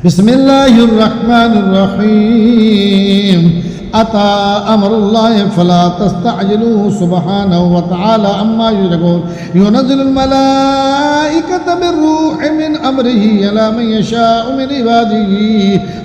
بسم الله الرحمن الرحيم أتى أمر الله فلا تستعجلوه سبحانه وتعالى عما يشركون ينزل الملائكة بالروح من أمره على من يشاء من عباده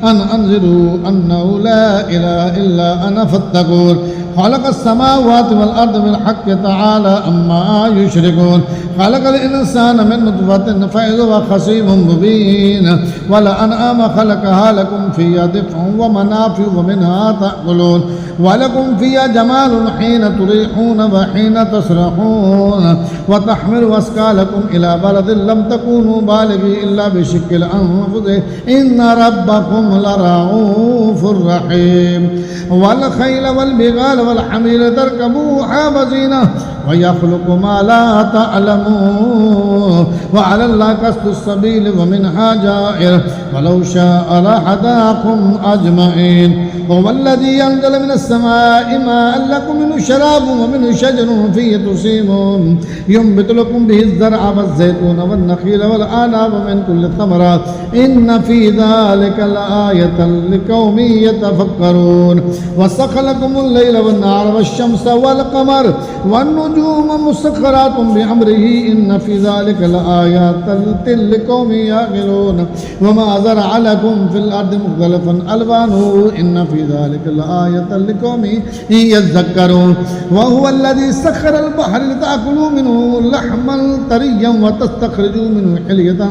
أن أنذروا أنه لا إله إلا أنا فاتقون خلق السماوات والأرض بالحق تعالى عما يشركون خلق الإنسان من نطفة فإذا هو خصيم مبين والأنعام خلقها لكم فيها دفع ومنافع ومنها تأكلون ولكم فيها جمال حين تريحون وحين تسرحون وتحمل أثقالكم إلى بلد لم تكونوا بالغي إلا بشق الأنفس إن ربكم لرؤوف رحيم والخيل والبغال والحمير تركبوها وزينة ويخلق ما لا تعلمون وعلى الله قصد السبيل ومنها جائر ولو شاء لهداكم أجمعين هو الذي ينزل من السماء ماء لكم منه شراب ومنه شجر فيه تسيمون ينبت لكم به الزرع والزيتون والنخيل والأعناب ومن كل الثمرات إن في ذلك لآية لقوم يتفكرون وسخر لكم الليل والنهار والشمس والقمر والنجوم مسخرات بأمره إن في ذلك لآيات لقوم يعقلون وما زرع لكم في الأرض مختلفا ألوانه إن في ذلك لآية لقوم يذكرون وهو الذي سخر البحر لتأكلوا منه لحما طريا وتستخرجوا منه حلية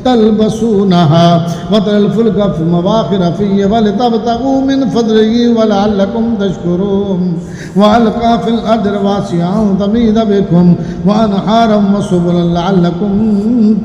تلبسونها وترى الفلك في مواخر فيه ولتبتغوا من فضله ولعلكم تشكرون وألقى في الأرض رواسي أن تميد بكم وأنهارا وسبلا لعلكم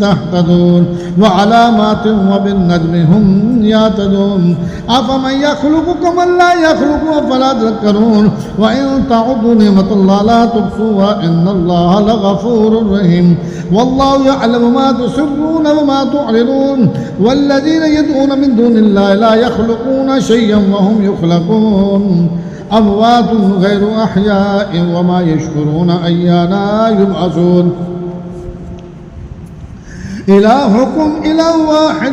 تهتدون وعلامات وبالنجم هم يهتدون أفمن يخلق كمن لا يخلق أفلا تذكرون وإن تعدوا نعمة الله لا تحصوها إن الله لغفور رحيم والله يعلم ما تسرون وما تعلنون والذين يدعون من دون الله لا يخلقون شيئا وهم يخلقون أموات غير أحياء وما يشكرون أيانا يبعثون إلهكم إله واحد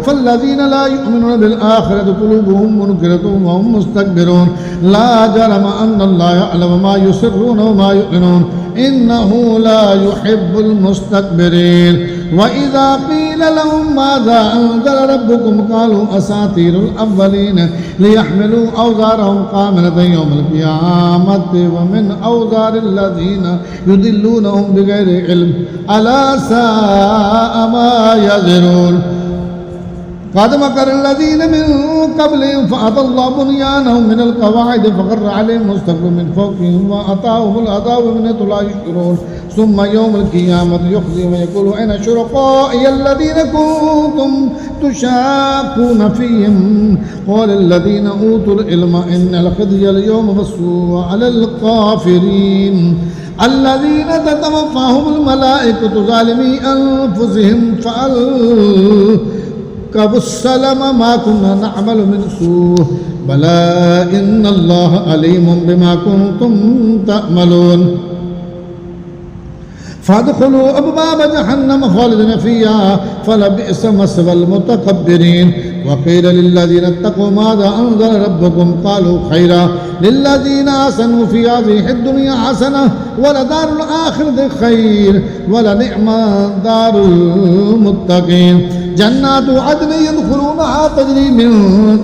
فالذين لا يؤمنون بالآخرة قلوبهم منكرة وهم مستكبرون لا جرم أن الله يعلم ما يسرون وما يعلنون إنه لا يحب المستكبرين وإذا قيل لهم ماذا أنزل ربكم قالوا أساطير الأولين ليحملوا أوزارهم كاملة يوم القيامة ومن أوزار الذين يضلونهم بغير علم ألا ساء ما يزرون قد مكر الذين من قبلهم فأتى الله بنيانهم من القواعد فخر عليهم السقف من فوقهم وأتاهم العذاب من حيث لا يشعرون ثم يوم القيامة يخزيهم ويقول أين شركائي الذين كنتم تشاقون فيهم قال الذين أوتوا العلم إن الخزي اليوم والسوء على الكافرين الذين تتوفاهم الملائكة ظالمي أنفسهم فألقوا السلام ما كنا نعمل من سوء بلى إن الله عليم بما كنتم تعملون فادخلوا أبواب جهنم خالدين فيها فلبئس مثوى المتكبرين وقيل للذين اتقوا ماذا أنزل ربكم قالوا خيرا للذين أحسنوا في هذه الدنيا حسنة ولدار الآخرة خير ولنعم دار المتقين جنات عدن يدخلونها تجري من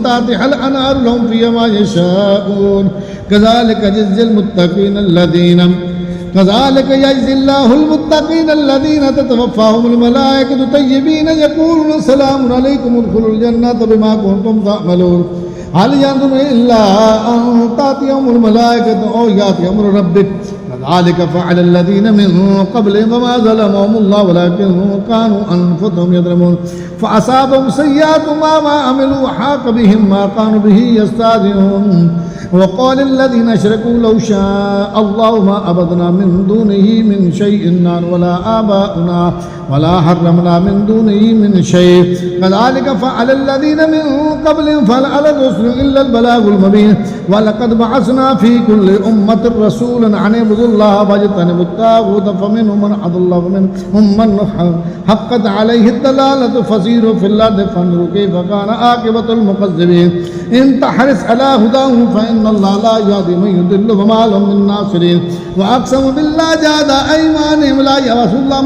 تحتها الأنهار لهم فيها ما يشاءون كذلك يجزي الله المتقين الذين تتوفاهم الملائكة طيبين يقولون سلام عليكم ادخلوا الجنة بما كنتم تعملون هل ينظرون إلا أن تأتيهم الملائكة أو يأتي أمر ربك كذلك فعل الذين من قبلهم وما ظلمهم الله ولكن كانوا أنفسهم يظلمون فأصابهم سيئات ما عملوا وحاق بهم ما كانوا به يستهزئون وقال الذين أشركوا لو شاء الله ما عبدنا من دونه من شيء نحن ولا آباؤنا ولا حرمنا من دونه من شيء كذلك فعل الذين من قبلهم فهل على الرسل إلا البلاغ المبين ولقد بعثنا في كل أمة رسولا أن اعبدوا الله واجتنبوا الطاغوت فمنهم من هدى الله ومنهم من حقت عليه الضلالة فسيروا في الأرض فانظروا كيف كان عاقبة المكذبين إن تحرص على هداهم فإن الله لا يهدي من يضل وما لهم من ناصرين وأقسموا بالله جهد أيمانهم لا يبعث الله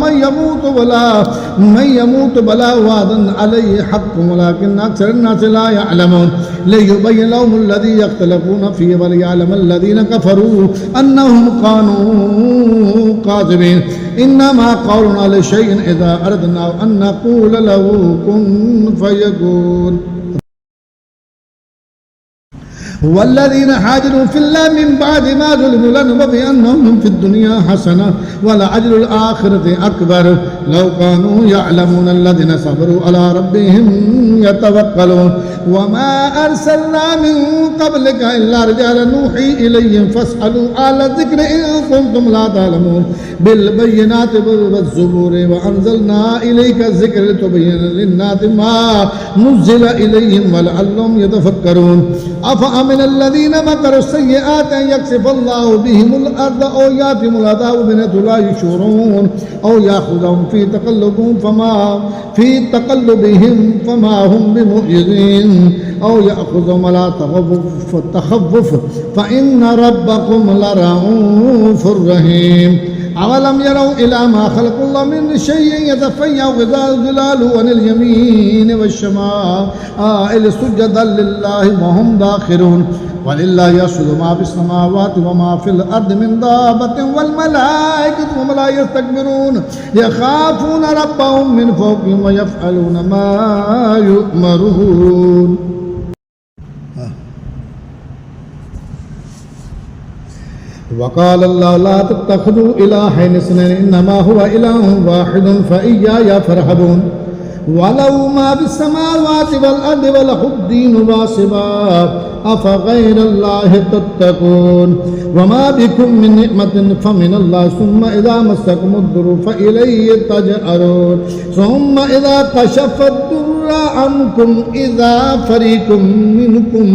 من يموت بلا وعدا عليه حق ولكن أكثر الناس لا يعلمون ليبين لهم الذي يختلفون فيه وليعلم الذين كفروا أنهم كانوا كاذبين إنما قولنا لشيء إذا أردنا أن نقول له كن فيكون والذين حاجروا في الله من بعد ما ظلموا لنبوئنهم في الدنيا حسنة ولأجر الآخرة أكبر لو كانوا يعلمون الذين صبروا على ربهم يتوكلون وما أرسلنا من قبلك إلا رجالا نوحي إليهم فاسألوا أهل الذكر إن كنتم لا تعلمون بالبينات والزبور وأنزلنا إليك الذكر لتبين للناس ما نزل إليهم ولعلهم يتفكرون أفأمن الذين مكروا السيئات أن يكسف الله بهم الأرض أو يأتيهم العذاب بغتة لا يشعرون أو يأخذهم في تقلبهم فما هم بمعجزين أو يأخذهم على تخفف فإن ربكم لرؤوف رحيم أولم يروا إلى ما خلق الله من شيء يتفيأ ظلاله عن اليمين والشمائل سجدا لله وهم داخرون ولله يسجد ما في السماوات وما في الأرض من دابة والملائكة وهم لا يستكبرون يخافون ربهم من فوقهم ويفعلون ما يؤمرون. وقال الله لا تتخذوا إلهين اثنين إنما هو إله واحد فإياي فارهبون ولو ما في السماوات والأرض وله الدين واصبا أفغير الله تتقون وما بكم من نعمة فمن الله ثم إذا مسكم الضر فإليه تجأرون ثم إذا كشف الضر عنكم إذا فريق منكم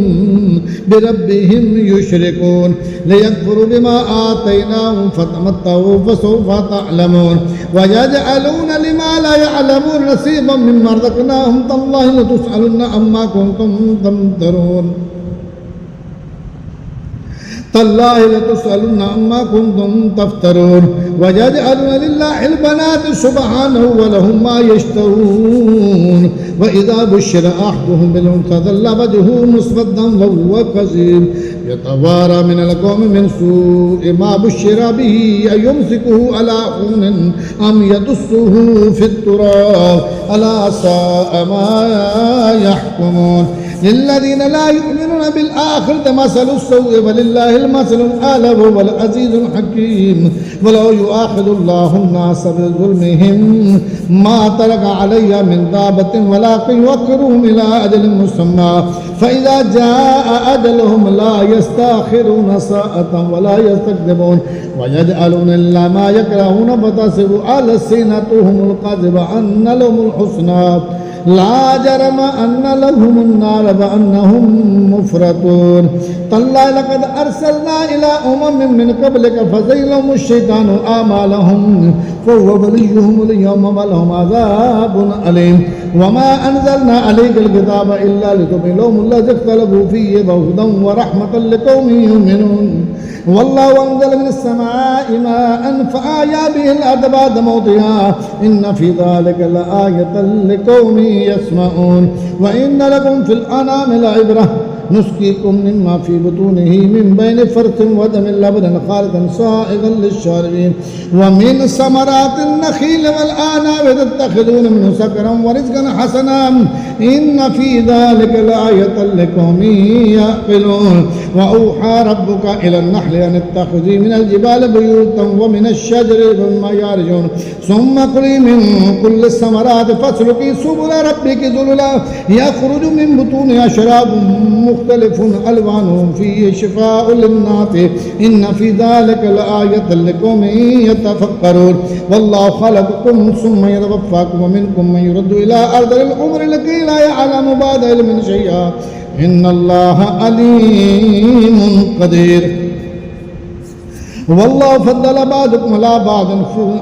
بربهم يشركون ليكفروا بما آتيناهم فتمتعوا فسوف تعلمون ويجعلون لما لا يعلمون نصيبا مما رزقناهم تالله لتسألن عما كنتم تمترون تالله لتسألن عما كنتم تفترون ويجعلون لله البنات سبحانه ولهم ما يشتهون وإذا بشر أحدهم بالأنثى ظل وجهه مسودا وهو كظيم يتوارى من القوم من سوء ما بشر به أيمسكه على هون أم يدسه في التراب ألا ساء ما يحكمون للذين لا يؤمنون بالآخرة مثل السوء ولله المثل الأعلى وهو العزيز الحكيم ولو يؤاخذ الله الناس بظلمهم ما ترك علي من دابة ولكن يؤخرهم إلى أجل مسمى فإذا جاء أجلهم لا يستأخرون ساعة ولا يستقدمون ويجعلون إلا ما يكرهون فتصب ألسنتهم الكذب أن لهم الحسنى لا جرم أن لهم النار وأنهم مفرطون تالله لقد أرسلنا إلى من قبلك فزينهم الشيطان أعمالهم فهو وليهم اليوم ولهم عذاب أليم وما أنزلنا عليك الكتاب إلا لتبين لهم الذي اختلفوا فيه وهدى ورحمة لقوم يؤمنون والله أنزل من السماء ماء فأحيا به الأرض بعد موتها إن في ذلك لآية لقوم يسمعون وإن لكم في الأنعام لعبرة نسقيكم مما في بطونه من بين فرث ودم لبنا خالدا سائغا للشاربين ومن ثمرات النخيل والأعناب تتخذون منه سكرا ورزقا حسنا إن في ذلك لآية لقوم يعقلون وأوحى ربك إلى النحل أن اتخذي من الجبال بيوتا ومن الشجر مما يعرجون ثم كلي من كل الثمرات فاسلكي سبل ربك ذللا يخرج من بطونها شراب مختلف ألوانه فيه شفاء للناس إن في ذلك لآية لقوم يتفكرون والله خلقكم ثم يتوفاكم ومنكم من يرد إلى أرض العمر لكي لا يعلم بعد علم شيئا إن الله عليم قدير والله فضل بعضكم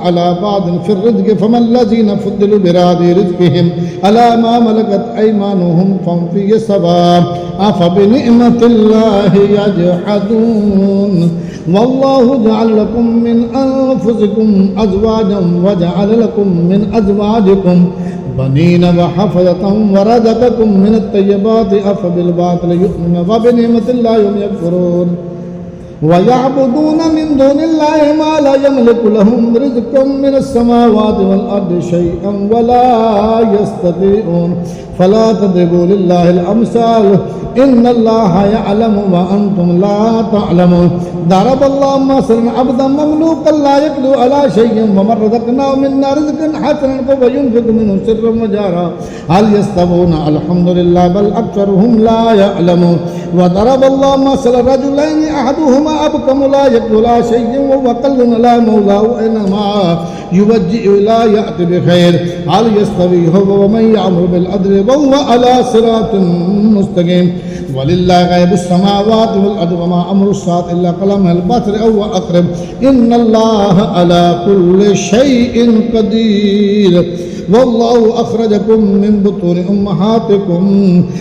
على بعض في الرزق فما الذين فضلوا براد رزقهم على ما ملكت أيمانهم فهم فيه سواء أفبنعمة الله يجحدون والله جعل لكم من أنفسكم أزواجا وجعل لكم من أزواجكم بنين وحفظة ورزقكم من الطيبات أفبالباطل يؤمنون وبنعمة الله هم يكفرون ويعبدون من دون الله ما لا يملك لهم رزقا من السماوات والأرض شيئا ولا يستطيعون فلا تضربوا لله الأمثال إن الله يعلم وأنتم لا تعلمون ضرب الله مثلا عبدا مملوكا لا يقدر على شيء ومن رزقناه منا رزقا حسنا فهو ينفق منه سرا وجهرا هل يستوون الحمد لله بل أكثرهم لا يعلمون وضرب الله مثلا رجلين أحدهما أبكم لا يقدر على شيء وهو قل لا مولاه إنما يوجه لا يأتي بخير هل يستوي هو ومن يأمر بالعدل وهو على صراط مستقيم ولله غيب السماوات والأرض وما أمر الساعة إلا كلمح البصر أو أقرب إن الله على كل شيء قدير والله أخرجكم من بطون أمهاتكم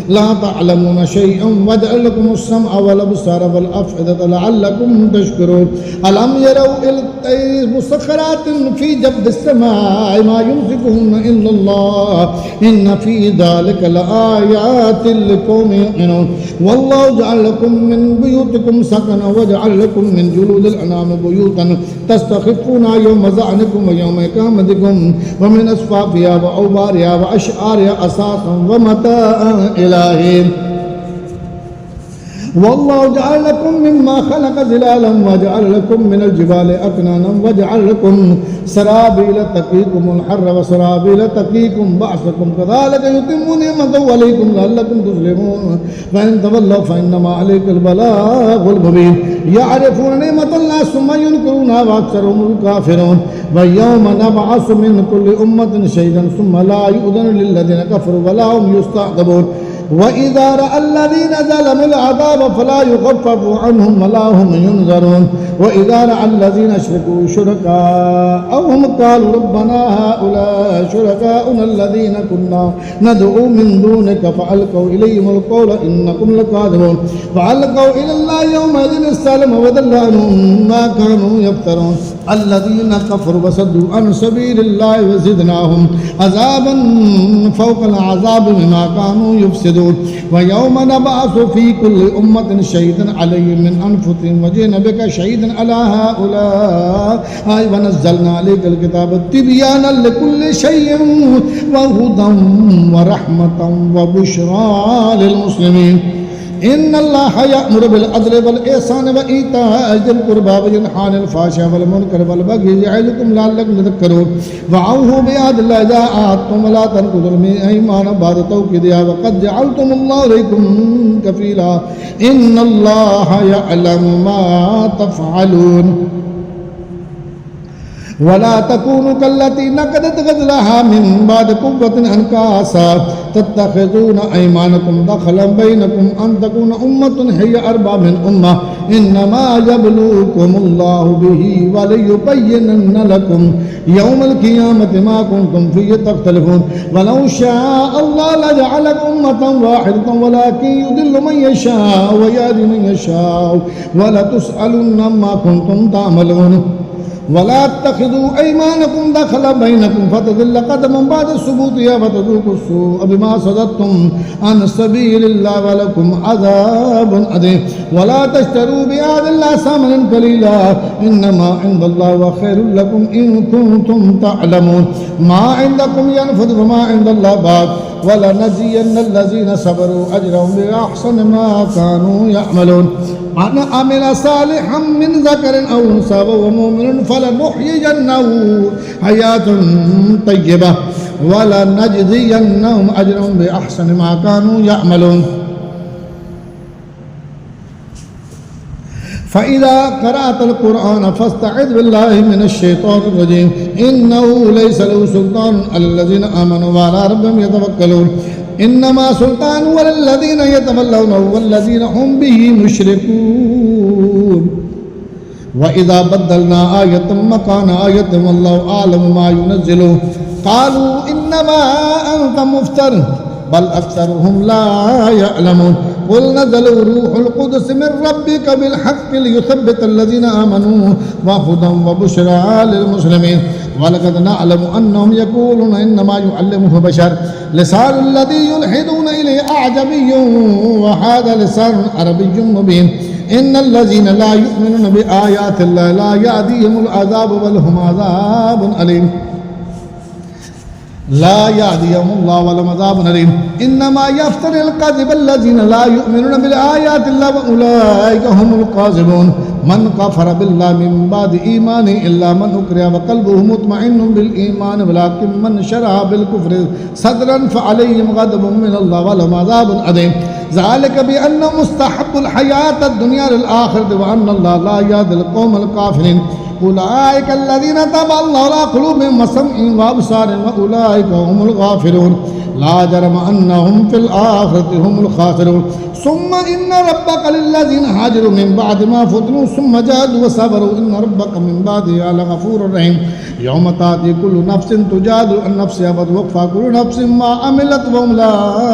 لا تعلمون شيئا وجعل لكم السمع والأبصار والأفئدة لعلكم تشكرون ألم يروا إلى الطير مسخرات في جبد السماء ما يمسكهن إلا الله إن في ذلك لآيات لقوم يؤمنون والله جعل لكم من بيوتكم سكنا وجعل لكم من جلود الأنعام بيوتا تستخفونها يوم زعنكم ويوم إقامتكم ومن أصفافها وأوبارها وأشعارها أساسا ومتاعا إلى حين والله جعل لكم مما خلق ظلالا وجعل لكم من الجبال أكنانا وجعل لكم سرابيل تقيكم الحر وسرابيل تقيكم بأسكم كذلك يتم نعمته عليكم لعلكم تسلمون فإن تولوا فإنما عليك البلاغ المبين يعرفون نعمة الله ثم ينكرونها وأكثرهم الكافرون ويوم نبعث من كل أمة شهيدا ثم لا يؤذن للذين كفروا ولا هم يستعتبون وإذا رأى الذين ظلموا العذاب فلا يخفف عنهم ولا هم ينذرون وإذا رأى الذين أشركوا شركاءهم قالوا ربنا هؤلاء شركاؤنا الذين كنا ندعو من دونك فألقوا إليهم القول إنكم لكاذبون فألقوا إلى الله يومئذ السلم وضل عنهم ما كانوا يفترون الذين كفروا وصدوا عن سبيل الله وزدناهم عذابا فوق العذاب بما كانوا يفسدون ويوم نبعث في كل أمة شهيدا عليهم من أنفسهم وجئنا بك شهيدا على هؤلاء ونزلنا عليك الكتاب تبيانا لكل شيء وهدى ورحمة وبشرى للمسلمين إن الله يأمر بالعدل والإحسان وإيتاء ذي القربى وينهى عن الفحشاء والمنكر والبغي يعظكم لعلكم تذكرون وأوفوا بعهد الله إذا عاهدتم ولا تنقضوا الأيمان بعد توكيدها وقد جعلتم الله عليكم كفيلا إن الله يعلم ما تفعلون ولا تكونوا كالتي نقضت غزلها من بعد قوة أنكاسا تتخذون أيمانكم دخلا بينكم أن تكون أمة هي أربع من أمة إنما يبلوكم الله به وليبينن لكم يوم القيامة ما كنتم فيه تختلفون ولو شاء الله لجعلكم أمة واحدة ولكن يضل من يشاء ويهدي من يشاء ولتسألن ما كنتم تعملون ولا اتخذوا أيمانكم دخلا بينكم فتضل قدما بعد ثبوتها فتذوقوا السوء بما صددتم عن سبيل الله ولكم عذاب عظيم ولا تشتروا بعهد الله ثمنا قليلا إنما عند الله وخير لكم إن كنتم تعلمون ما عندكم ينفد وما عند الله باق ولنجزين الذين صبروا أجرهم بأحسن ما كانوا يعملون من عمل صالحا من ذكر أو أنثى وهو مؤمن فلنحيينه حياة طيبة ولنجزينهم أجرهم بأحسن ما كانوا يعملون فإذا قرأت القرآن فاستعذ بالله من الشيطان الرجيم إنه ليس له سلطان على الذين آمنوا وعلى ربهم يتوكلون إنما سلطانه على الذين يتولونه والذين هم به مشركون وإذا بدلنا آية مكان آية والله أعلم ما ينزله قالوا إنما أنت مفتر بل أكثرهم لا يعلمون قل نزل روح القدس من ربك بالحق ليثبت الذين آمنوا وهدى وبشرى للمسلمين ولقد نعلم أنهم يقولون إنما يعلمه بشر لسان الذي يلحدون إليه أعجمي وهذا لسان عربي مبين إن الذين لا يؤمنون بآيات الله لا يأتيهم العذاب بل هم عذاب أليم لا يهديهم الله ولهم عذاب أليم إنما يفتري الكذب الذين لا يؤمنون بآيات الله وأولئك هم الكاذبون من كفر بالله من بعد إيمانه إلا من أكره وقلبه مطمئن بالإيمان ولكن من شرح بالكفر صدرا فعليهم غضب من الله ولهم عذاب أليم ذلك بأنه مستحب الحياة الدنيا للآخرة وأن الله لا يهدي القوم الكافرين أولئك الذين تبع الله على قلوبهم وسمعهم وأبصارهم وأولئك هم الغافلون لا جرم أنهم في الآخرة هم الخاسرون ثم إن ربك للذين هاجروا من بعد ما فتنوا ثم جاهدوا وصبروا إن ربك من بعدها لغفور رحيم يوم تأتي كل نفس تجادل عن نفسها فتوفى كل نفس ما عملت وهم لا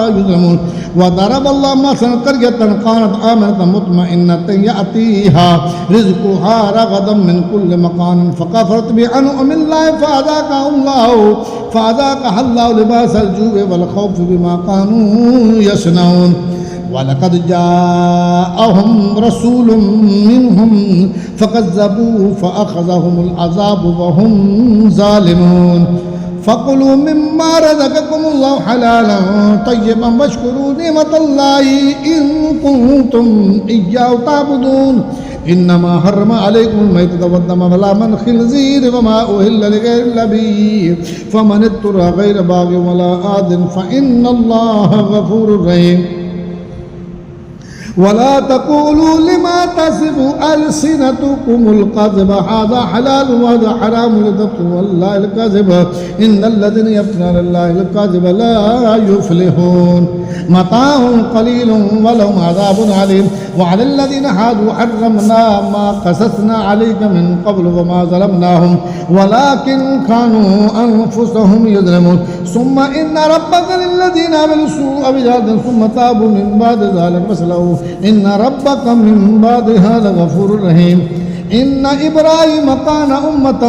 يظلمون وضرب الله مثلا قرية كانت آمنة مطمئنة يأتيها رزقها رغدا من كل مكان فكفرت بأنعم الله فأذاقها الله لباس الجوع والخوف بما كانوا يصنعون ولقد جاءهم رسول منهم فكذبوه فأخذهم العذاب وهم ظالمون فكلوا مما رزقكم الله حلالا طيبا واشكروا نعمة الله إن كنتم إياه تعبدون إنما حرم عليكم الميتة والدم ولحم الخنزير وما أهل لغير الله به فمن اضطر غير باغ ولا عاد فإن الله غفور رحيم ولا تقولوا لما تصف ألسنتكم الكذب هذا حلال وهذا حرام لتفتروا الله الكذب إن الذين يفترون الله الكذب لا يفلحون متاع قليل ولهم عذاب عليم وعلى الذين هادوا حرمنا ما قصصنا عليك من قبل وما ظلمناهم ولكن كانوا أنفسهم يظلمون ثم إن ربك للذين عملوا السوء بجهالة ثم تابوا من بعد ذلك فاصلحوا إن ربك من بعدها لغفور رحيم إن إبراهيم كان أمة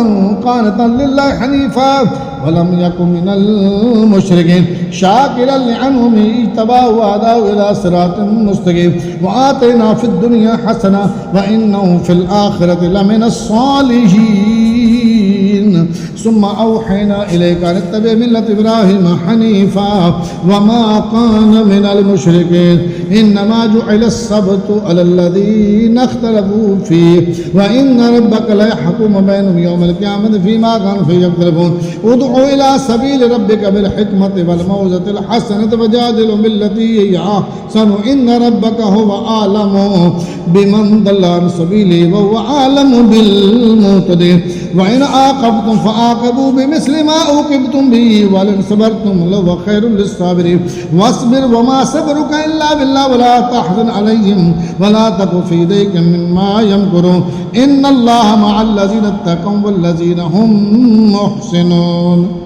قانتا لله حنيفا ولم يكن من المشركين شاكرا لأنعمه اجتباه وهداه إلى صراط مستقيم وآتينا في الدنيا حسنة وإنه في الآخرة لمن الصالحين ثم أوحينا إليك أن اتبع ملة إبراهيم حنيفا وما كان من المشركين إنما جعل السبت على الذين اختلفوا فيه وإن ربك لا يحكم بينهم يوم القيامة فيما كانوا فيه يختلفون ادعوا إلى سبيل ربك بالحكمة والموعظة الحسنة وجادلهم بالتي هي أحسن إن ربك هو أعلم بمن ضل عن سبيله وهو أعلم بالمهتدين وإن عاقبتم فعاقبوا بمثل ما عوقبتم به ولئن صبرتم لهو خير للصابرين واصبر وما صبرك إلا بالله ولا تحزن عليهم ولا تك في ضيق مما يمكرون إن الله مع الذين اتقوا والذين هم محسنون.